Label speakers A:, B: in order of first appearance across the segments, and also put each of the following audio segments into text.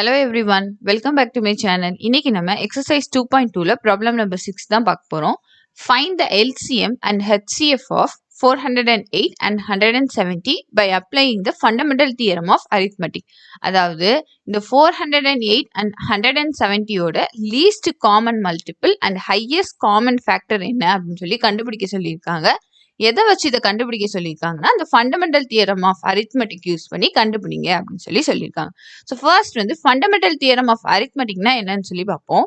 A: Hello everyone, welcome back to my channel. இன்னைக்கு நம்ம exercise 2.2ல problem number 6 தான் பார்க்க போறோம். Find the LCM and HCF of 408 and 170 by applying the fundamental theorem of arithmetic. அதாவது இந்த 408 and 170 ஓட least common multiple and highest common factor என்ன அப்படின்னு சொல்லி கண்டுபிடிக்க சொல்லியிருக்காங்க. எதை வச்சு இதை கண்டுபிடிக்க சொல்லியிருக்காங்கன்னா அந்த fundamental theorem of arithmetic use பண்ணி கண்டுபிடிங்க அப்படின்னு சொல்லியிருக்காங்க. ஸோ ஃபர்ஸ்ட் வந்து ஃபண்டமெண்டல் தியரம் ஆஃப் அரித்மெட்டிக்னா என்னன்னு சொல்லி பார்ப்போம்.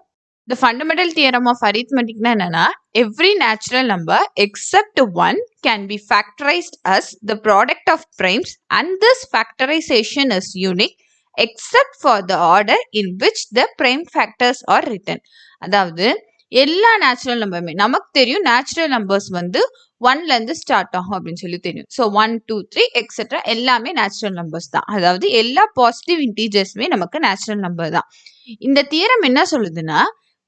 A: The fundamental theorem of arithmetic என்னன்னா every natural number except one can be factorized as the product of primes and this factorization is unique except for the order in which the prime factors are written. அதாவது எல்லா natural நம்பருமே நமக்கு தெரியும் natural numbers வந்து ஒன்ல இருந்து start ஆகும் அப்படின்னு சொல்லி தெரியும். ஸோ 1 2 3 எக்ஸெட்ரா எல்லாமே நேச்சுரல் நம்பர்ஸ் தான். அதாவது எல்லா பாசிட்டிவ் இன்டீஜர்ஸுமே நமக்கு நேச்சுரல் நம்பர் தான். இந்த தியரம் என்ன சொல்லுதுன்னா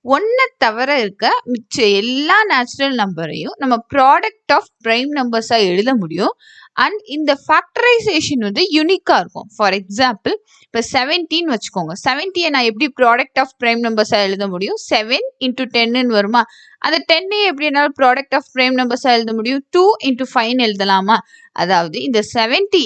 A: ஒன்னை தவிர இருக்க மிச்ச எல்லா நேச்சுரல் நம்பரையும் நம்ம ப்ராடக்ட் ஆஃப் பிரைம் நம்பர்ஸா எழுத முடியும். அண்ட் இந்த ஃபேக்டரைசேஷன் வந்து யூனிக்கா இருக்கும். ஃபார் எக்ஸாம்பிள் இப்போ 17 வச்சுக்கோங்க. 70 நான் எப்படி ப்ராடக்ட் ஆஃப் பிரைம் நம்பர்ஸா எழுத முடியும்? 7 into 10 வருமா? அந்த 10 எப்படி என்னால ப்ராடக்ட் ஆஃப் பிரைம் நம்பர்ஸா எழுத முடியும்? 2 into 5 எழுதலாமா? அதாவது இந்த 70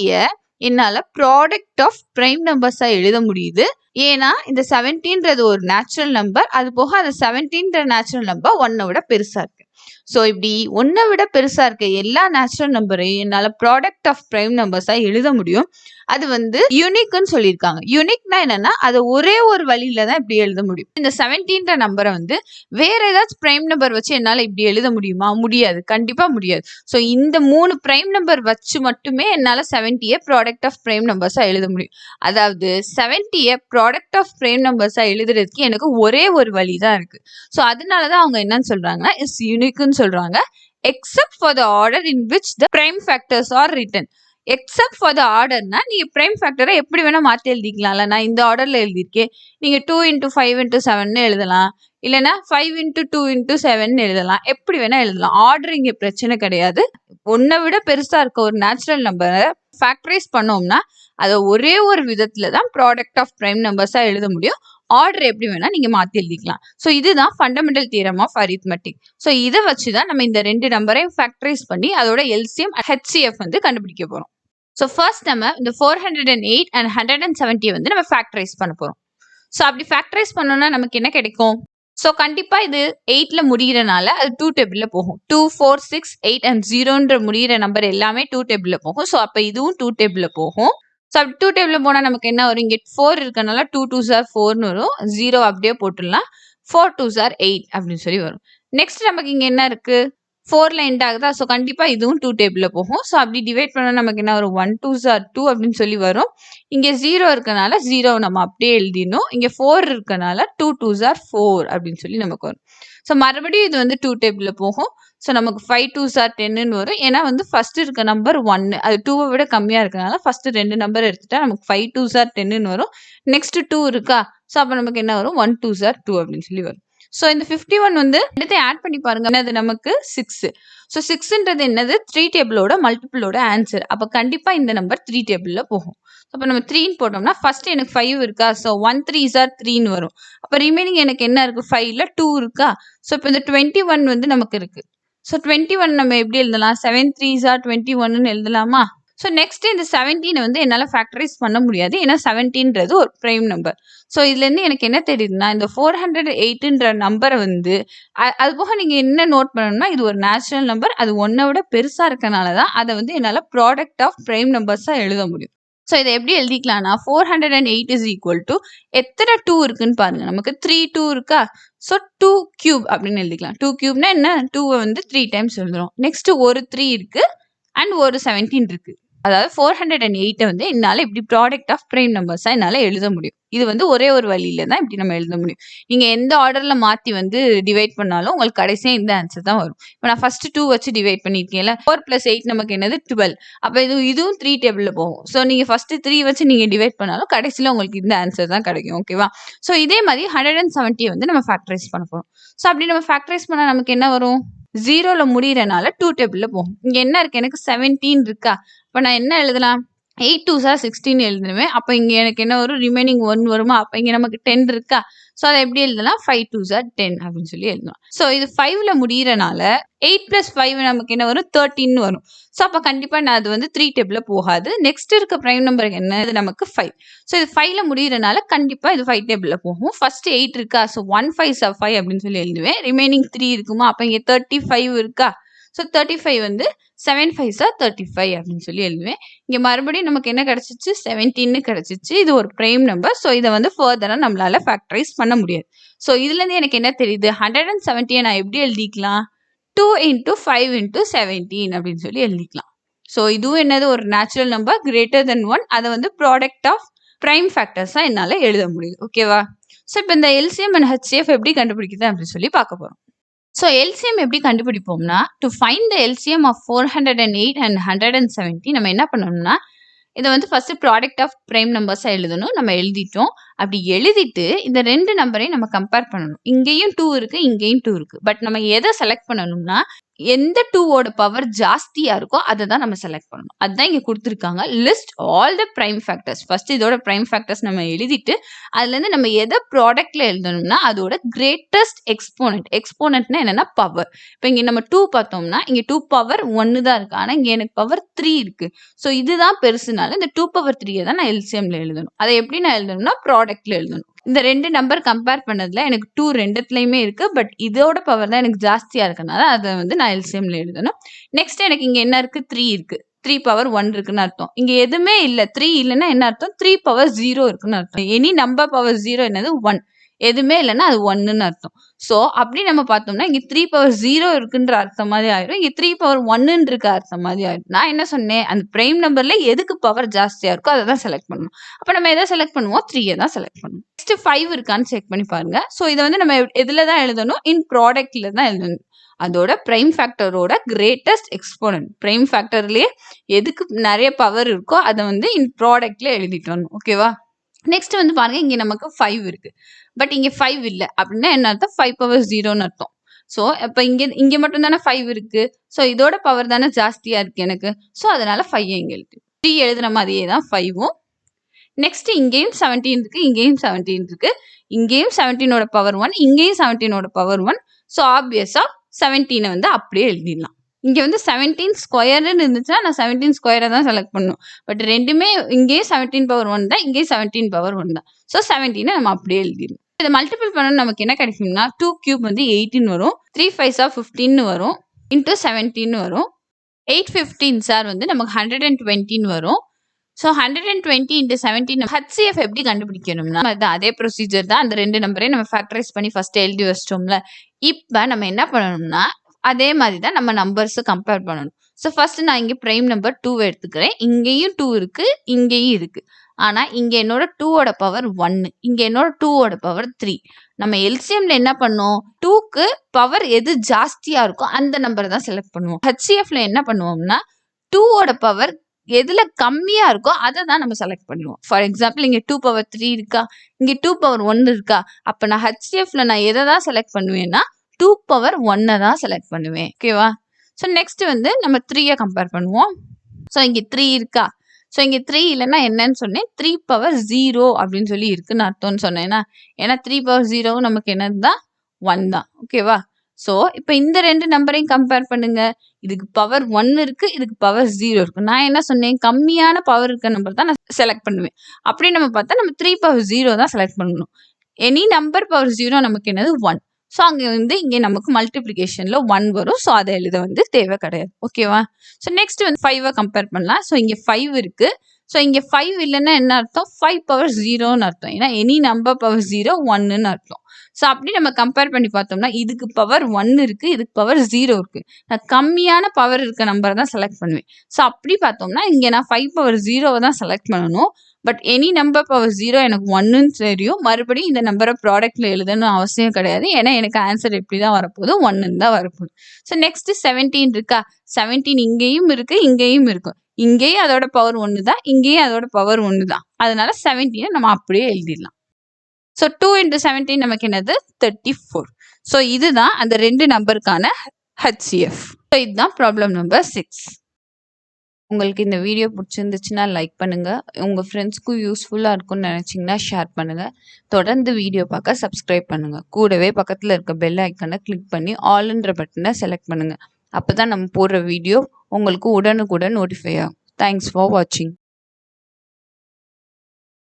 A: என்னால ப்ராடக்ட் ஆஃப் பிரைம் நம்பர்ஸா எழுத முடியுது. ஏன்னா இந்த 70ன்றது ஒரு நேச்சுரல் நம்பர், அது போக அந்த 70ன்ற நேச்சுரல் நம்பர் ஒன்னை விட பெருசா இருக்கு. ஸோ இப்படி ஒன்னை விட பெருசா இருக்க எல்லா நேச்சுரல் நம்பரையும் என்னால ப்ராடக்ட் ஆஃப் பிரைம் நம்பர்ஸா எழுத முடியும். அது வந்து யூனிக்னு சொல்லியிருக்காங்க. யூனிக்னா என்னன்னா அது ஒரே ஒரு வழியில தான் இப்படி எழுத முடியும். இந்த 17ன்ற நம்பரை வந்து வேற ஏதாச்சும் பிரைம் நம்பர் வச்சு என்னால இப்படி எழுத முடியுமா? முடியாது, கண்டிப்பா முடியாது. ஸோ இந்த 3 பிரைம் நம்பர் வச்சு மட்டுமே என்னால 70 ப்ராடக்ட் ஆஃப் பிரைம் நம்பர்ஸா எழுத முடியும். அதாவது 70 ப்ராடக்ட் ஆஃப் பிரைம் நம்பர்ஸா எழுதுறதுக்கு எனக்கு ஒரே ஒரு வழி தான் இருக்கு. ஸோ அதனாலதான் அவங்க என்னன்னு சொல்றாங்கன்னா இஸ் யூனிக்னு சொல்றாங்க. Except for the order in which the prime factors are written. Except for the ஆர்டர்னா நீங்க பிரைம் ஃபேக்டரை எப்படி வேணா மாத்தி எழுதிக்கலாம்ல. நான் இந்த ஆர்டர்ல எழுதியிருக்கேன். நீங்க 2 into 5 into 7 எழுதலாம், இல்லைன்னா 5 into 2 into 7 எழுதலாம். எப்படி வேணா எழுதலாம். ஆர்டர் இங்க பிரச்சனை கிடையாது. ஒன்னை விட பெருசா இருக்க ஒரு நேச்சுரல் நம்பரை ஃபேக்டரைஸ் பண்ணோம்னா அதை ஒரே ஒரு விதத்துல தான் ப்ராடக்ட் ஆஃப் பிரைம் நம்பர்ஸா எழுத முடியும். ஆர்டர் எப்படி வேணா நீங்க மாத்தி எழுதிக்கலாம். ஸோ இதுதான் fundamental theorem of arithmetic. So இதை வச்சுதான் நம்ம இந்த 2 நம்பரையும் ஃபேக்டரைஸ் பண்ணி அதோட எல்சிஎம் HCF வந்து கண்டுபிடிக்க போறோம். ஸோ ஃபர்ஸ்ட் நம்ம இந்த 408 and 170 வந்து நம்ம ஃபேக்டரைஸ் பண்ண போறோம். ஸோ அப்படி ஃபேக்டரைஸ் பண்ணோம்னா நமக்கு என்ன கிடைக்கும்? ஸோ கண்டிப்பா இது 8ல முடிகிறனால அது 2 டேபிள்ல போகும். 2 4 6 8 and 0ன்ற முடிகிற நம்பர் எல்லாமே 2 டேபிள்ல போகும். ஸோ அப்ப இதுவும் 2 டேபிள்ல போகும். ஸோ அப்படி 2 டேபிள்ல போனா நமக்கு என்ன வரும்? இங்க 4 இருக்கனால 2 2s are 4ன்னு வரும். 0 அப்படியே போட்டுடலாம். 4 2s are 8 அப்படின்னு சொல்லி வரும். நெக்ஸ்ட் நமக்கு இங்க என்ன இருக்கு? 4ல எண்ட் ஆகுதா? ஸோ கண்டிப்பா இதுவும் 2 டேபிள்ல போகும். ஸோ அப்படி டிவைட் பண்ணா நமக்கு என்ன வரும்? 1 2s are 2 அப்படின்னு சொல்லி வரும். இங்க 0 இருக்கனால 0 நம்ம அப்படியே எழுதிடணும். இங்க 4 இருக்கனால 2 2s are 4 அப்படின்னு சொல்லி நமக்கு வரும். ஸோ மறுபடியும் இது வந்து 2 டேபிள்ல போகும். ஸோ நமக்கு 5 2s are 10ன்னு வரும். ஏன்னா வந்து ஃபர்ஸ்ட் இருக்க நம்பர் 1, அது 2வை விட கம்மியா இருக்கனால ஃபர்ஸ்ட் 2 நம்பர் எடுத்துட்டா நமக்கு 5 2s are 10ன்னு வரும். நெக்ஸ்ட் 2 இருக்கா? ஸோ அப்ப நமக்கு என்ன வரும்? 1 2s are 2 அப்படின்னு சொல்லி வரும். ஸோ இந்த 51 வந்து எடுத்து ஆட் பண்ணி பாருங்க. என்னது நமக்கு 6. ஸோ 6ன்றது என்னது? 3 டேபிளோட மல்டிபிளோட ஆன்சர். அப்ப கண்டிப்பா இந்த நம்பர் 3 டேபிள்ல போகும். அப்ப நம்ம 3ன்னு போட்டோம்னா ஃபர்ஸ்ட் எனக்கு 5 இருக்கா? ஸோ 1 3s are 3ன்னு வரும். அப்ப ரிமைனிங் எனக்கு என்ன இருக்கு? 5ல 2 இருக்கா? ஸோ இப்போ இந்த 21 வந்து நமக்கு இருக்கு. ஸோ 21 நம்ம எப்படி எழுதலாம்? 7 3s are 21ன்னு எழுதலாமா? ஸோ நெக்ஸ்ட் இந்த 17 வந்து என்னால் ஃபேக்டரைஸ் பண்ண முடியாது. ஏன்னா 17ன்றது ஒரு பிரைம் நம்பர். ஸோ இதுலேருந்து எனக்கு என்ன தெரியுதுன்னா இந்த 408ன்ற நம்பரை வந்து அது போக நீங்கள் என்ன நோட் பண்ணணும்னா இது ஒரு நேச்சுரல் நம்பர், அது ஒன்றை விட பெருசாக இருக்கனால தான் அதை வந்து என்னால் ப்ராடக்ட் ஆஃப் பிரைம் நம்பர்ஸாக எழுத முடியும். ஸோ இதை எப்படி எழுதிக்கலாம்னா 408 is equal to எத்தனை 2 இருக்குன்னு பாருங்க. நமக்கு 3 2 இருக்கா? ஸோ 2 cube அப்படின்னு எழுதிக்கலாம். 2 cubeனா என்ன? 2வை வந்து 3 டைம்ஸ் எழுதுறோம். நெக்ஸ்ட் ஒரு 3 இருக்கு அண்ட் ஒரு 17 இருக்கு. அதாவது 408 வந்து என்னால இப்படி ப்ராடக்ட் ஆஃப் பிரைம் நம்பர்ஸா என்னால எழுத முடியும். இது வந்து ஒரே ஒரு வழியில தான் இப்படி நம்ம எழுத முடியும். நீங்க எந்த ஆர்டர்ல மாத்தி வந்து டிவைட் பண்ணாலும் உங்களுக்கு கடைசியா இந்த ஆன்சர் தான் வரும். இப்போ நான் ஃபர்ஸ்ட் 2 வச்சு டிவைட் பண்ணிருக்கேன்ல. 4 + 8 நமக்கு என்னது? 12. அப்ப இதுவும் 3 டேபிள்ல போகும். ஸோ நீங்க ஃபர்ஸ்ட் 3 வச்சு நீங்க டிவைட் பண்ணாலும் கடைசியில உங்களுக்கு இந்த ஆன்சர் தான் கிடைக்கும். ஓகேவா? ஸோ இதே மாதிரி 170 வந்து நம்ம ஃபேக்டரைஸ் பண்ண போறோம். ஸோ அப்படி நம்ம ஃபேக்டரைஸ் பண்ணா நமக்கு என்ன வரும்? 0ல முடியறனால 2 டேபிள்ல போகும். இங்க என்ன இருக்கு? எனக்கு 17 இருக்கா? அப்ப நான் என்ன எழுதலாம்? 8 2s ஆர் 16 எழுதுவேன். அப்ப இங்க எனக்கு என்ன வரும்? ரிமைனிங் 1 வருமா? அப்ப இங்க நமக்கு 10 இருக்கா? ஸோ அத எப்படி எழுதலாம்? 5 2s ஆர் 10 அப்படின்னு சொல்லி எழுதலாம். ஸோ இது 5ல முடியறனால 8 + 5 நமக்கு என்ன வரும்? 13 வரும். ஸோ அப்ப கண்டிப்பா நான் அது வந்து 3 டேபிள்ல போகாது. நெக்ஸ்ட் இருக்க பிரைம் நம்பர் என்ன? இது நமக்கு 5. ஸோ இது 5ல முடியறனால கண்டிப்பா இது 5 டேபிள்ல போகும். ஃபர்ஸ்ட் 8 இருக்கா? ஸோ 1 5s are 5 அப்படின்னு சொல்லி எழுதுவேன். ரிமைனிங் 3 இருக்குமா? அப்ப இங்க 35 இருக்கா? ஸோ 35 வந்து 7 5s are 35 அப்படின்னு சொல்லி எழுதுவேன். இங்க மறுபடியும் நமக்கு என்ன கிடைச்சிச்சு? 17 கிடைச்சிச்சு. இது ஒரு பிரைம் நம்பர். ஸோ இதை வந்து ஃபர்தரா நம்மளால ஃபேக்டரைஸ் பண்ண முடியாது. ஸோ இதுல இருந்து எனக்கு என்ன தெரியுது? 170 நான் எப்படி எழுதிக்கலாம்? 2 × 5 × 17 அப்படின்னு சொல்லி எழுதிக்கலாம். ஸோ இதுவும் என்னது? ஒரு நேச்சுரல் நம்பர் கிரேட்டர் தென் 1. அதை வந்து ப்ராடக்ட் ஆஃப் பிரைம் ஃபேக்டர்ஸா என்னால எழுத முடியுது. ஓகேவா? ஸோ இப்போ இந்த எல்சிஎம் அண்ட் ஹெச்சிஎஃப் எப்படி கண்டுபிடிக்குது அப்படின்னு சொல்லி பார்க்க போறோம். ஸோ எல்சிஎம் எப்படி கண்டுபிடிப்போம்னா, to find the LCM of 408 and 170 நம்ம என்ன பண்ணணும்னா, இதை வந்து ஃபர்ஸ்ட் ப்ராடக்ட் ஆஃப் பிரைம் நம்பர்ஸா எழுதணும். நம்ம எழுதிட்டோம். அப்படி எழுதிட்டு இந்த 2 நம்பரையும் நம்ம கம்பேர் பண்ணணும். இங்கேயும் 2 இருக்கு, இங்கேயும் 2 இருக்கு. பட் நம்ம எதை செலக்ட் பண்ணணும்னா, எந்த 2ஓட பவர் ஜாஸ்தியா இருக்கோ அதை தான் நம்ம செலக்ட் பண்ணணும். அதுதான் இங்க கொடுத்துருக்காங்க. List all the prime factors. First இதோட பிரைம் ஃபேக்டர்ஸ் நம்ம எழுதிட்டு அதுல இருந்து நம்ம எதை ப்ராடக்ட்ல எழுதணும்னா அதோட கிரேட்டஸ்ட் எக்ஸ்போனன்ட். எக்ஸ்போனன்ட்னா என்னன்னா பவர். இப்போ இங்க நம்ம 2 பார்த்தோம்னா இங்க 2 பவர் 1 தான் இருக்கு. ஆனா இங்க எனக்கு பவர் 3 இருக்கு. ஸோ இதுதான் பெருசுனால இந்த 2 பவர் 3 தான் நான் எல்சிஎம்ல எழுதணும். அதை எப்படி நான் எழுதணும்னா ப்ராடக்ட்ல எழுதணும். இந்த 2 நம்பர் கம்பேர் பண்ணதுல எனக்கு 2 ரெண்டுத்துலயுமே இருக்கு. பட் இதோட பவர் தான் எனக்கு ஜாஸ்தியா இருக்கனால அதை வந்து நான் எல்சிஎம்ல எழுதணும். நெக்ஸ்ட் எனக்கு இங்க என்ன இருக்கு? 3 இருக்கு. 3 பவர் 1 இருக்குன்னு அர்த்தம். இங்க எதுவுமே இல்ல. 3 இல்லைன்னா என்ன அர்த்தம்? 3 பவர் 0 இருக்குன்னு அர்த்தம். எனி நம்பர் பவர் 0 என்னது? 1. எதுவுமே இல்லைன்னா அது 1ன்னு அர்த்தம். ஸோ அப்படி நம்ம பார்த்தோம்னா இங்க 3 பவர் 0 இருக்குன்ற அர்த்தம் மாதிரி ஆயிரும். இங்க 3 பவர் 1ன்னு இருக்க அர்த்தம் மாதிரி ஆயிரும். நான் என்ன சொன்னேன்? அந்த பிரைம் நம்பர்ல எதுக்கு பவர் ஜாஸ்தியா இருக்கோ அதை தான் செலக்ட் பண்ணணும். அப்ப நம்ம எதை செலக்ட் பண்ணுவோம்? 3 தான் செலக்ட் பண்ணுவோம். நெக்ஸ்ட் 5 இருக்கான்னு செக் பண்ணி பாருங்க. ஸோ இதை வந்து நம்ம எதுல தான் எழுதணும்? இன் ப்ராடக்ட்ல தான் எழுதணும். அதோட பிரைம் ஃபேக்டரோட கிரேட்டஸ்ட் எக்ஸ்போனன்ட். பிரைம் ஃபேக்டர்லயே எதுக்கு நிறைய பவர் இருக்கோ அதை வந்து இன் ப்ராடக்ட்ல எழுதிட்டு வரணும். ஓகேவா? நெக்ஸ்ட் வந்து பாருங்க இங்க நமக்கு 5 இருக்கு. பட் இங்க 5 இல்ல அப்படின்னா என்ன அர்த்தம்? 5 பவர் 0ன்னு அர்த்தம். ஸோ இப்போ இங்க மட்டும் தானே 5 இருக்கு. ஸோ இதோட பவர் தானே ஜாஸ்தியா இருக்கு எனக்கு. ஸோ அதனால 5 இங்க எழுது. 3 எழுதுன மாதிரியே தான் 5ம். நெக்ஸ்ட் இங்கேயும் 17 இருக்கு, இங்கேயும் 17 இருக்கு. இங்கேயும் 17ஓட பவர் 1, இங்கேயும் 17ஓட பவர் 1. ஸோ ஆப்வியஸா 17 வந்து அப்படியே எழுதிடலாம். இங்க வந்து 17 ஸ்கொயர்னு இருந்துச்சுன்னா நான் 17 ஸ்கொயரை தான் செலக்ட் பண்ணணும். பட் ரெண்டுமே இங்கேயும் 17 பவர் 1 தான், இங்கேயும் 17 பவர் 1 தான். ஸோ 17 நம்ம அப்படியே எழுதிடணும். இதை மல்டிபிள் பண்ணணும் நமக்கு என்ன கிடைக்கும்னா 2 கியூப் வந்து 18 வரும். 3 5s are 15 வரும். இன்டூ 17 வரும். 8 15s are வந்து நமக்கு 120 வரும். ஸோ 120 × 17 ஹச்சிஎஃப் எப்படி கண்டுபிடிக்கணும்னா அதே ப்ரொசீஜர் தான். அந்த 2 நம்பரையும் நம்ம ஃபேக்டரைஸ் பண்ணி ஃபர்ஸ்ட் எழுதி வச்சிட்டோம்ல. இப்போ நம்ம என்ன பண்ணணும்னா அதே மாதிரி தான் நம்ம நம்பர்ஸை கம்பேர் பண்ணணும். ஸோ ஃபர்ஸ்ட் நான் இங்கே பிரைம் நம்பர் 2 எடுத்துக்கிறேன். இங்கேயும் 2 இருக்கு, இங்கேயும் இருக்கு. ஆனா இங்க என்னோட 2ஓட பவர் 1, இங்க என்னோட 2ஓட பவர் 3. நம்ம எல்சிஎம்ல என்ன பண்ணோம்? 2க்கு பவர் எது ஜாஸ்தியா இருக்கோ அந்த நம்பரை தான் செலக்ட் பண்ணுவோம். ஹச்சிஎஃப்ல என்ன பண்ணுவோம்னா 2ஓட பவர் எதுல கம்மியா இருக்கோ அதை தான் நம்ம செலக்ட் பண்ணுவோம். ஃபார் எக்ஸாம்பிள் இங்க 2 பவர் 3 இருக்கா, இங்க 2 பவர் 1 இருக்கா. அப்ப நான் ஹச்சிஎஃப்ல நான் எதை தான் செலக்ட் பண்ணுவேன்னா 2 பவர் 1 தான் செலக்ட் பண்ணுவேன். ஓகேவா? ஸோ நெக்ஸ்ட் வந்து நம்ம 3யை கம்பேர் பண்ணுவோம். ஸோ இங்க 3 இருக்கா. ஸோ இங்க 3 இல்லைன்னா என்னன்னு சொன்னேன்? 3 பவர் 0 அப்படின்னு சொல்லி இருக்குன்னு அர்த்தம்னு சொன்னேன்னா, ஏன்னா 3 பவர் 0 நமக்கு என்னதுதான் 1 தான். ஓகேவா? ஸோ இப்போ இந்த 2 நம்பரையும் கம்பேர் பண்ணுங்க. இதுக்கு பவர் 1 இருக்கு, இதுக்கு பவர் 0 இருக்கு. நான் என்ன சொன்னேன்? கம்மியான பவர் இருக்க நம்பர் தான் நான் செலக்ட் பண்ணுவேன். அப்படி நம்ம பார்த்தா நம்ம 3 பவர் 0 தான் செலக்ட் பண்ணணும். எனி நம்பர் பவர் 0 நமக்கு என்னது? 1. ஸோ அங்கே வந்து இங்கே நமக்கு மல்டிப்ளிகேஷன்ல 1 வரும். ஸோ அதை எழுத வந்து தேவை கிடையாது. ஓகேவா? ஸோ நெக்ஸ்ட் வந்து 5வை கம்பேர் பண்ணலாம். ஸோ இங்கே 5 இருக்கு. ஸோ இங்கே 5 இல்லைன்னா என்ன அர்த்தம்? 5 பவர் 0ன்னு அர்த்தம். ஏன்னா எனி நம்பர் பவர் 0 1ன்னு அர்த்தம். ஸோ அப்படி நம்ம கம்பேர் பண்ணி பார்த்தோம்னா இதுக்கு பவர் 1 இருக்கு, இதுக்கு பவர் 0 இருக்கு. நான் கம்மியான பவர் இருக்க நம்பரை தான் செலக்ட் பண்ணுவேன். ஸோ அப்படி பார்த்தோம்னா இங்கே நான் 5 பவர் 0வை தான் செலக்ட் பண்ணணும். பட் எனி நம்பர் பவர் 0 எனக்கு 1ன்னு தெரியும். மறுபடியும் இந்த நம்பரை ப்ராடக்ட்ல எழுதணும் அவசியம் கிடையாது. ஏன்னா எனக்கு ஆன்சர் எப்படி தான் வரப்போகுது? 1ன்னு தான் வரப்போகுது. ஸோ நெக்ஸ்ட் 17 இருக்கா. 17 இங்கேயும் இருக்கு, இங்கேயும் இருக்கும். இங்கேயும் அதோட பவர் 1 தான், இங்கேயும் அதோட பவர் 1 தான். அதனால 17 நம்ம அப்படியே எழுதிடலாம். ஸோ 2 × 17 நமக்கு என்னது? 34. ஸோ இதுதான் அந்த 2 நம்பருக்கான ஹச்சிஎஃப். ஸோ இதுதான் ப்ராப்ளம் நம்பர் 6. உங்களுக்கு இந்த வீடியோ பிடிச்சிருந்துச்சுன்னா லைக் பண்ணுங்க. உங்க ஃப்ரெண்ட்ஸ்க்கும் யூஸ்ஃபுல்லா இருக்கும்னு நினைச்சீங்கன்னா ஷேர் பண்ணுங்க. தொடர்ந்து வீடியோ பார்க்க சப்ஸ்கிரைப் பண்ணுங்க. கூடவே பக்கத்துல இருக்க பெல் ஐக்கானை கிளிக் பண்ணி ஆல்ன்ற பட்டனை செலக்ட் பண்ணுங்க. அப்பதான் நம்ம போடுற வீடியோ உங்களுக்கு உடனுக்குடன் நோட்டிஃபை ஆகும். தேங்க்ஸ் ஃபார் வாட்சிங்.